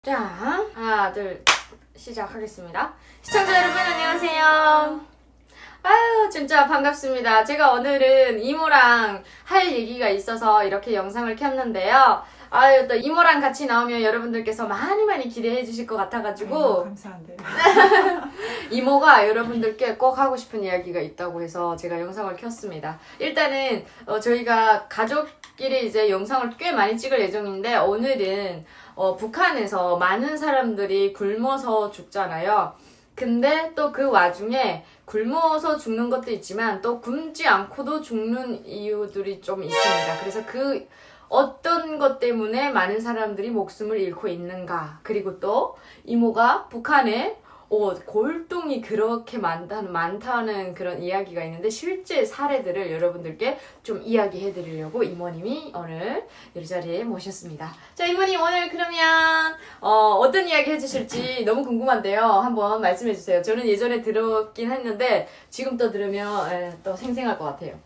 자, 하나, 둘, 시작하겠습니다. 시청자 여러분, 안녕하세요. 아유, 진짜 반갑습니다. 제가 오늘은 이모랑 할 얘기가 있어서 이렇게 영상을 켰는데요. 아유, 또 이모랑 같이 나오면 여러분들께서 많이 기대해 주실 것 같아가지고. 감사한데요. 이모가 여러분들께 꼭 하고 싶은 이야기가 있다고 해서 제가 영상을 켰습니다. 일단은 저희가 가족끼리 이제 영상을 꽤 많이 찍을 예정인데, 오늘은 북한에서 많은 사람들이 굶어서 죽잖아요. 근데 또 그 와중에 굶어서 죽는 것도 있지만 또 굶지 않고도 죽는 이유들이 좀 있습니다. 그래서 그 어떤 것 때문에 많은 사람들이 목숨을 잃고 있는가, 그리고 또 이모가 북한에 골동이 그렇게 많다는 그런 이야기가 있는데 실제 사례들을 여러분들께 좀 이야기해 드리려고 이모님이 오늘 이 자리에 모셨습니다. 자, 이모님 오늘 그러면 어떤 이야기 해주실지 너무 궁금한데요. 한번 말씀해 주세요. 저는 예전에 들었긴 했는데 지금 또 들으면 또 생생할 것 같아요.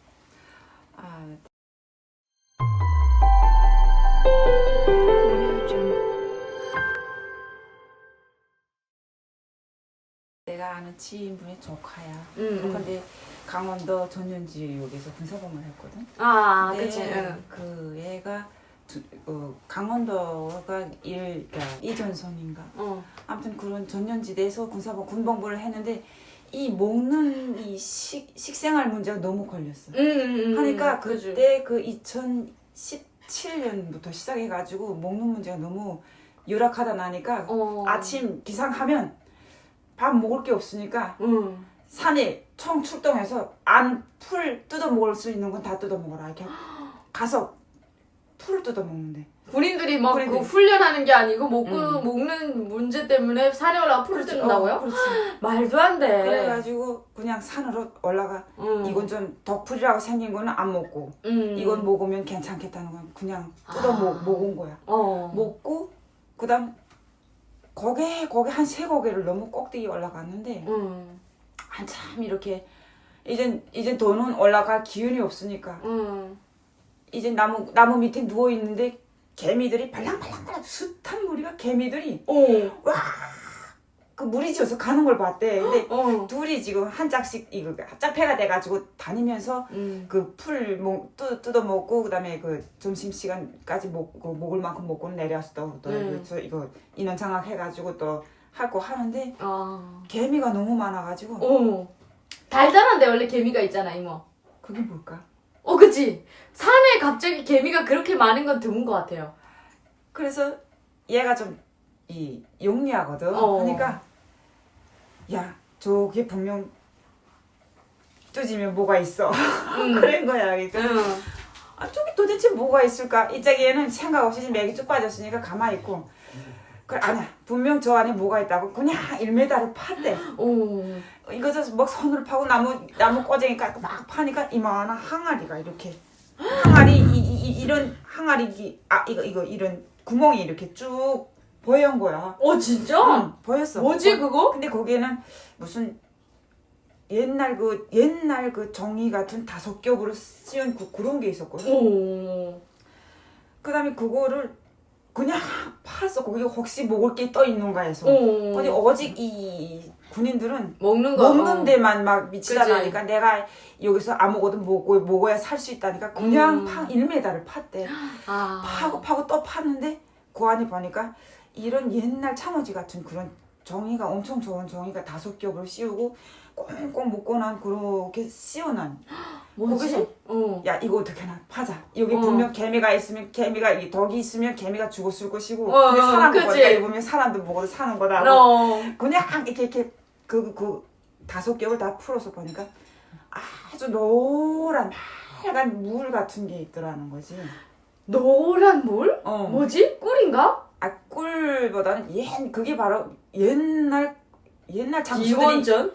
내가 아는 지인분의 조카야. 근데 강원도 전현지역에서 군사복무를 했거든. 아, 근데 그치. 그 애가 강원도가 그러니까 이전선인가. 아무튼 그런 전현지대에서 군복무를 했는데 이 먹는 이 식생활 문제가 너무 걸렸어. 하니까 그때 그 2017년부터 시작해가지고 먹는 문제가 너무 열악하다 나니까 아침 기상하면 밥 먹을 게 없으니까 산에 총 출동해서 풀 뜯어 먹을 수 있는 건 다 뜯어 먹어라 이렇게 가서 풀을 뜯어 먹는데 군인들이 막 그 훈련하는 게 아니고 먹는 문제 때문에 산에 올라가 풀을 뜯는다고요? 그렇지. 말도 안 돼. 그래가지고 그냥 산으로 올라가. 이건 좀 덕풀이라고 생긴 거는 안 먹고 이건 먹으면 괜찮겠다는 건 그냥 뜯어 먹은 거야. 먹고 그다음 거기 한 3고개를 너무 꼭대기 올라갔는데 한참 이렇게 이젠 더는 올라갈 기운이 없으니까 이제 나무 밑에 누워 있는데 개미들이 발랑발랑 숱한 무리가 개미들이 와 그 무리 지어서 가는 걸 봤대. 근데 둘이 지금 한 짝씩 이거 짝패가 돼가지고 다니면서 그 풀 뜯어 먹고 그다음에 그 점심 시간까지 먹을 만큼 먹고는 내려왔어. 또 이거 인원 장악해가지고 또 할 거 하는데 개미가 너무 많아가지고. 달달한데 원래 개미가 있잖아, 이모. 그게 뭘까? 그치? 산에 갑자기 개미가 그렇게 많은 건 드문 것 같아요. 그래서 얘가 좀 영리하거든. 그러니까 야 저게 분명 뚜지면 뭐가 있어. 그런 거야. 그러니까 저기 도대체 뭐가 있을까? 이짝에는 생각 없이 맥이 쭉 빠졌으니까 가만히 있고 아니야 분명 저 안에 뭐가 있다고 그냥 1m를 팠대. 이것을 막 손으로 파고 나무 꼬쟁이까지 막 파니까 이만한 항아리가 이렇게 이런 항아리 이거 이런 구멍이 이렇게 쭉 보여온 거야. 진짜? 보였어. 뭐지 그거? 근데 거기에는 무슨 옛날 그 종이 같은 5겹으로 씌운 그런 게 있었거든. 그다음에 그거를 그냥 팠어. 거기 혹시 먹을 게 떠 있는가 해서. 근데 오직 이 군인들은 먹는 데만 막 미치다 나니까 내가 여기서 아무거든 먹어야 살 수 있다니까 그냥 1m를 팠대. 파고 또 팠는데 그 안에 보니까 이런 옛날 창호지 같은 그런 종이가 엄청 좋은 종이가 5겹을 씌우고 꽁꽁 묶어놓은 그렇게 씌워놓은. 뭐지? 야 이거 어떻게나 파자. 여기 분명 개미가 있으면 덕이 있으면 개미가 죽었을 것이고 근데 사람도 보니까 입으면 사람도 먹어도 사는 거다. 그냥 이렇게 그 5겹을 다 풀어서 보니까 아주 노란 빨간 물 같은 게 있더라는 거지. 노란 물? 뭐지? 꿀인가? 꿀보다는 그게 바로 옛날 장수들이 기원전?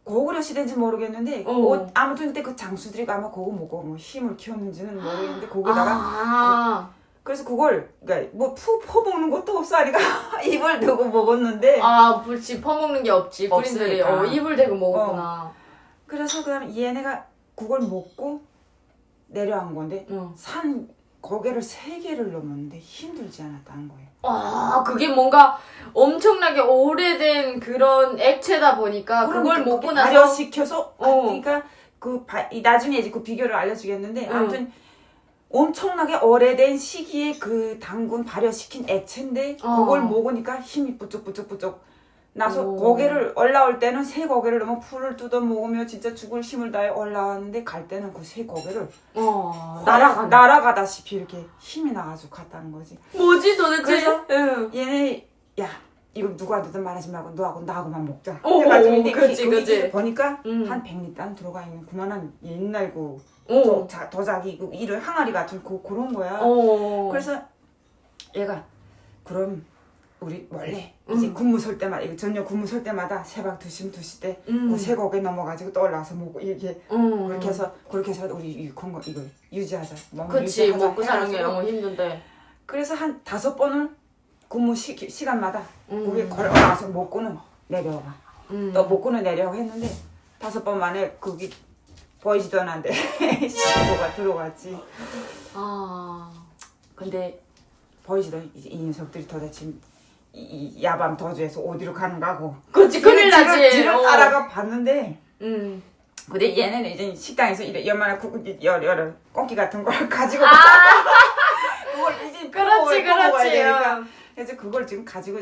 고구려 시대인지 모르겠는데 아무튼 그때 그 장수들이 아마 그거 먹고 뭐 힘을 키웠는지는 모르겠는데 거기다가 그래서 그걸 그러니까 뭐 퍼먹는 것도 없어 하니까 입을 대고 먹었는데 그렇지 퍼먹는 게 없지. 군인들이 입을 대고 먹었구나. 그래서 그다음에 얘네가 그걸 먹고 내려간 건데 산 고개를 3개를 넘었는데 힘들지 않았다는 거예요. 아, 그게 뭔가 엄청나게 오래된 그런 액체다 보니까 그걸 먹고 나서 발효시켜서 그러니까 나중에 이제 그 비결을 알려주겠는데 아무튼 엄청나게 오래된 시기에 그 당근 발효시킨 액체인데 그걸 먹으니까 힘이 부쩍부쩍 나서 고개를 올라올 때는 새 고개를 너무 풀을 뜯어 먹으며 진짜 죽을 힘을 다해 올라왔는데 갈 때는 그 새 고개를 날아가다시피 이렇게 힘이 나가지고 갔다는 거지. 뭐지 도대체? 그래서 얘네 야 이거 누구한테도 말하지 말고 너하고 나하고만 먹자. 해가지고 그치. 보니까 한 100리터 들어가 있는 그만한 옛날 도자기 이런 항아리 같은 그런 거야. 그래서 얘가 그럼 우리 원래 이제 근무 설 때마다 이거 저녁 근무 설 때마다 새벽 2시 2시 때 그 새고개 넘어가지고 또 올라와서 먹고 이렇게 그렇게 해서 우리 이거 유지하자. 그치 먹고 사는 게 너무 힘든데. 그래서 한 5번을 근무 시간마다 거기 걸어가서 먹고는 내려가. 또 먹고는 내려가 했는데 5번 만에 거기 보이지도 않았는데 신고가 들어왔지. 근데 보이지도 이제 이 녀석들이 도대체 이 야밤 도주에서 어디로 가는가 하고. 그치 큰일 나지. 뒤를 따라가 봤는데. 근데 얘네는 이제 식당에서 이만한 여러 꽁기 같은 걸 가지고 그걸 이제 그렇지. 그래서 그걸 지금 가지고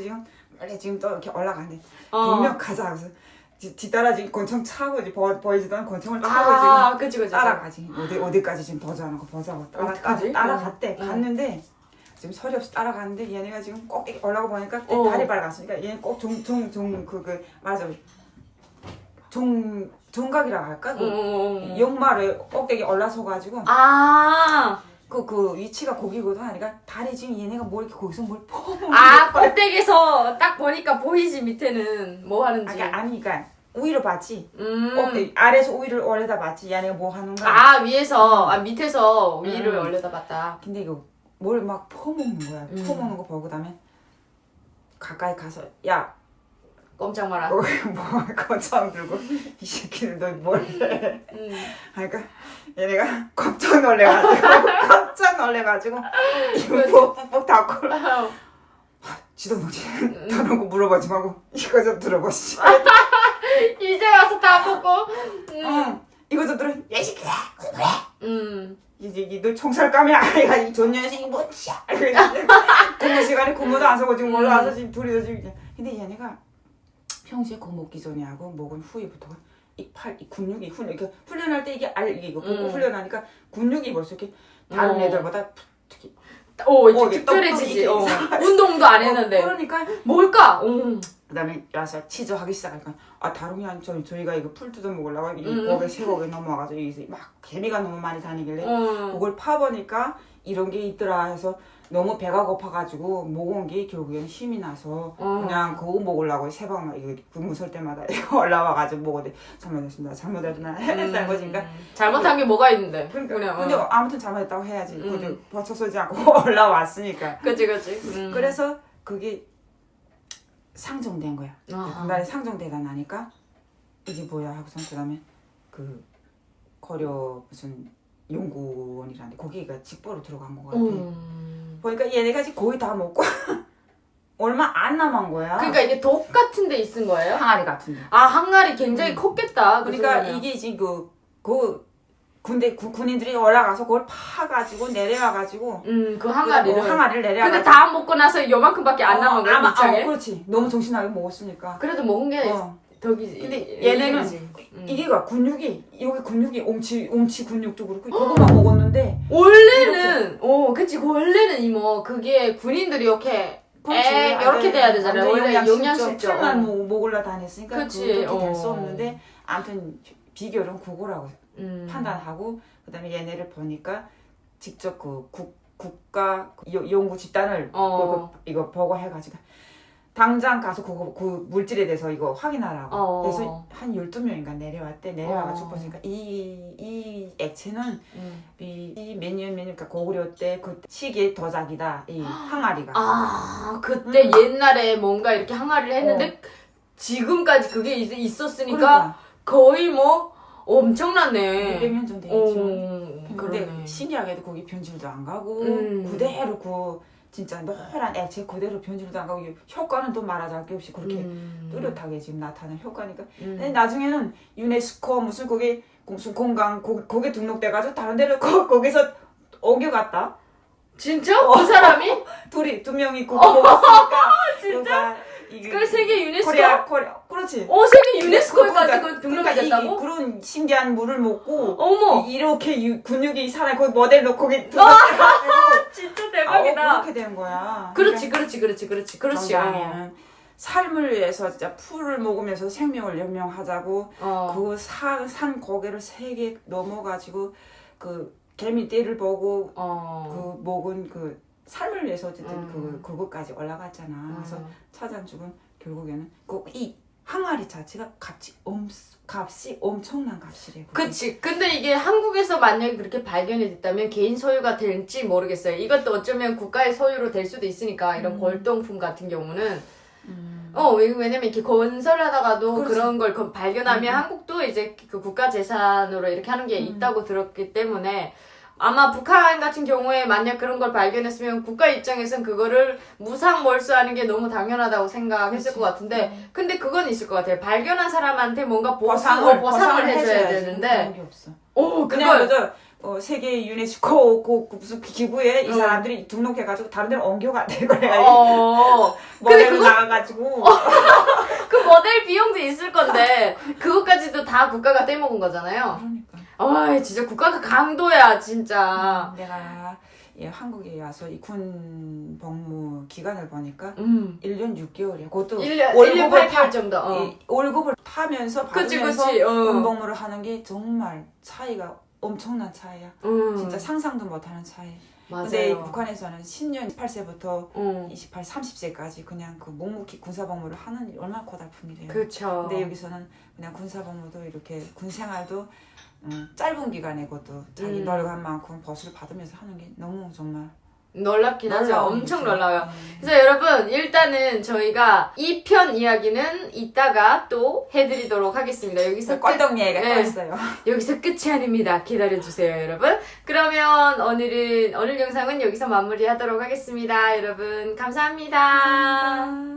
원래 지금 또 이렇게 올라가는데 분명 가자 그래서 뒤따라 지금 권총 차고 이제 보이지도 않는 권총을 차고 지금 따라가지. 어디까지 지금 도주하는 거 보자고 따라갔대. 갔는데 지금 소리 없이 따라가는데 얘네가 지금 꼭 올라가 보니까 다리 밟았으니까 얘는 꼭 맞아 종각이라 할까? 용마를 꼭대기 올라서가지고 그 위치가 거기거든 하니까 다리 지금 얘네가 뭘 이렇게 거기서 뭘 퍼먹는 꼭대기에서 딱 보니까 보이지 밑에는 뭐 하는지. 그러니까 위로 봤지. 꼭대기 아래에서 위를 올려다 봤지. 얘네가 뭐 하는가. 위에서 밑에서 위를 올려다 봤다. 근데 이거 뭘 막 퍼먹는 거야. 퍼먹는 거 보고 그다음에 가까이 가서 야 꼼짝 마라. 뭐 권총 들고 이 새끼들 너 뭘 해? 그러니까 얘네가 깜짝 놀래가지고 이거 뻑뻑 닫고 지도노지 다른 거 물어보지 말고 이거 좀 들어보시. 이제 와서 다 먹고. 이거 좀 들어. 야 새끼야 그래? 이제 너 총살 까면 아이가 이 존년생이 뭐야? 근무 시간에 근무도 안 서고 지금 올라와서 지금 둘이서 지금 근데 얘네가 평소에 그 먹기 전에 하고 먹은 후에부터가 이 근육이 이렇게 훈련할 때 이게 복부 훈련하니까 근육이 벌써 이렇게 다른 애들보다 특히 특별해지지. 운동도 안 했는데. 그러니까 뭘까? 그다음에 와서 치즈하기 시작하니까 다름이 아니죠. 저희가 이거 풀 뜯어 먹으려고 이 고개 새고개 넘어와가지고 여기서 막 개미가 너무 많이 다니길래 그걸 파보니까 이런 게 있더라 해서 너무 배가 고파가지고 먹은 게 결국에는 힘이 나서 그냥 그거 먹으려고 새벽 이거 근무 설 때마다 올라와가지고 먹어도 잘못했나 했다는 거지. 그러니까 잘못한 게 뭐가 있는데. 근데 아무튼 잘못했다고 해야지. 그저 버쳐서지 않고 올라왔으니까. 그치. 그래서 그게 상정된 거야. 그날에 상정되다 나니까 이게 뭐야 하고선 그다음에 그 고려 무슨 연구원이라는데 거기가 직보로 들어간 거 같아. 보니까 얘네가 지금 거의 다 먹고 얼마 안 남은 거야. 그러니까 이게 독 같은 데 있은 거예요? 항아리 같은 데. 항아리 굉장히 컸겠다. 그러니까 이게 지금 군인들이 올라가서 그걸 파가지고 내려와가지고 그 항아리를 내려와가지고 근데 다 먹고 나서 요만큼밖에 안 남은 거야 밑장에? 그렇지. 너무 정신나게 먹었으니까. 그래도 먹은 게 덕이지. 근데 얘네는 이게가 근육이 여기 근육이 옴치 근육도 그렇고 그것만 먹었는데 원래는 그치 원래는 이모 그게 군인들이 이렇게 이렇게 돼야 되잖아요. 원래 영양실조 풀만 먹으려 다녔으니까 그치. 그렇게 될 수 없는데 아무튼 비결은 그거라고 판단하고 그다음에 얘네를 보니까 직접 그 국가 연구 집단을 이거 보고 해가지고 당장 가서 그 물질에 대해서 이거 확인하라고 그래서 한 12명인가 내려왔대. 내려와가지고 보니까 이 액체는 이 몇 년 그러니까 고구려 때 그 시기의 도자기다. 이 항아리가 그때 옛날에 뭔가 이렇게 항아리를 했는데 지금까지 그게 있었으니까 그러니까. 거의 뭐 엄청나네. 200년 전 되겠죠. 근데 그러네. 신기하게도 거기 변질도 안 가고 그대로 진짜 노란 액체 그대로 변질도 안 가고 효과는 또 말하자할 게 없이 그렇게 뚜렷하게 지금 나타나는 효과니까. 근데 나중에는 유네스코 무슨 거기 무슨 공간 거기 등록돼가지고 다른 데로 거기서 옮겨갔다. 진짜? 그 사람이? 두 명이 그거 먹었으니까. 진짜? 이게 그 세계 유네스코? 코리아 그렇지. 세계 유네스코에까지 그 등록이 그러니까 됐다고? 그런 신기한 물을 먹고 어머. 이렇게 근육이 살아 거기 모델로 거기 들어가가지고 진짜 대박이다. 그렇게 된 거야. 그렇지. 정상에는 삶을 위해서 진짜 풀을 먹으면서 생명을 연명하자고 그 산 고개를 3개 넘어가지고 그 개미떼를 보고 그 먹은 그 삶을 위해서 어쨌든 그거까지 올라갔잖아. 그래서 차장죽은 결국에는 이 항아리 자체가 값이 엄청난 값이래. 그치. 근데 이게 한국에서 만약에 그렇게 발견이 됐다면 개인 소유가 될지 모르겠어요. 이것도 어쩌면 국가의 소유로 될 수도 있으니까 이런 골동품 같은 경우는 왜냐면 이렇게 건설하다가도 그렇지. 그런 걸 발견하면 한국도 이제 그 국가 재산으로 이렇게 하는 게 있다고 들었기 때문에 아마 북한 같은 경우에 만약 그런 걸 발견했으면 국가 입장에선 그거를 무상몰수하는 게 너무 당연하다고 생각했을 것 같은데 근데 그건 있을 것 같아요. 발견한 사람한테 뭔가 보상을 해줘야 되는데 그런 게 없어. 그냥 그냥 세계 유네스코 무슨 기구에 이 사람들이 등록해가지고 다른 데로 옮겨갔대. 그래가지고 모델로 나가가지고 그 모델 비용도 있을 건데 그것까지도 다 국가가 떼먹은 거잖아요. 그러니까. 진짜 국가가 강도야 진짜. 내가 한국에 와서 이 군 복무 기간을 보니까 1년 6개월이야. 그것도 1년 8개월 정도. 월급을 타면서 그치. 받으면서 군 복무를 하는 게 정말 차이가 엄청난 차이야. 진짜 상상도 못하는 차이. 맞아요. 근데 북한에서는 10년 18세부터 28, 30세까지 그냥 그 묵묵히 군사복무를 하는 게 얼마나 고달픔이래요. 그렇죠. 근데 여기서는 그냥 군사복무도 이렇게 군생활도 짧은 기간에 그것도 자기 노력한 만큼 보수를 받으면서 하는 게 너무 정말 놀랍긴 하죠. 엄청 놀라워요. 그래서 여러분 일단은 저희가 2편 이야기는 이따가 또 해드리도록 하겠습니다. 여기서 꼴동 얘기가 또 있어요. 여기서 끝이 아닙니다. 기다려주세요 여러분. 그러면 오늘 영상은 여기서 마무리하도록 하겠습니다. 여러분 감사합니다.